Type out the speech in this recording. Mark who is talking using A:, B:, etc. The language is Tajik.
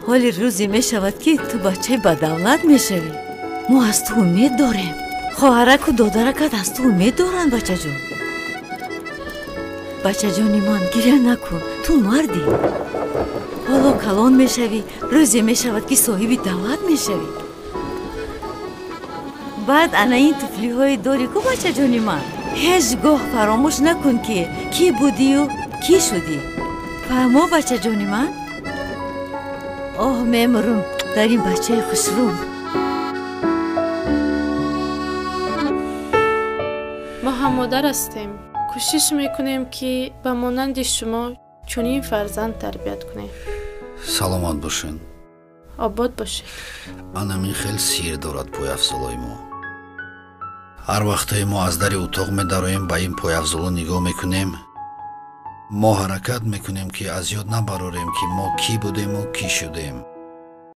A: حالی روزی می شود که تو بچه بدولت می شوی. ما از تو امید داریم. خواهرک و دادرکت از تو امید دارن بچه جون. بچه جانی من گریه نکن، تو مردی. حالا کلان می شوی، روزی می شود که صاحب دولت می شوی. بعد انا این طفلی های داری که بچه جانی من هیچ گاه فراموش نکن که کی بودی و کی شدی. فهمو بچه جانی من؟ آه میمرم در این بچه خوشروم.
B: ما هم مادر هستیم. کوشش میکنیم که به مانند شما چنین فرزند تربیت کنیم.
C: سلامت باشین.
B: آباد باشید.
C: анамин хел сир дорад пойафзолои мо. ҳар вақтае мо аз дари утоқ медароем ба ин пойафзоло нигоҳ мекунем. мо ҳаракат мекунем ки аз ёд набарорем ки мо кӣ будему кӣ шудем.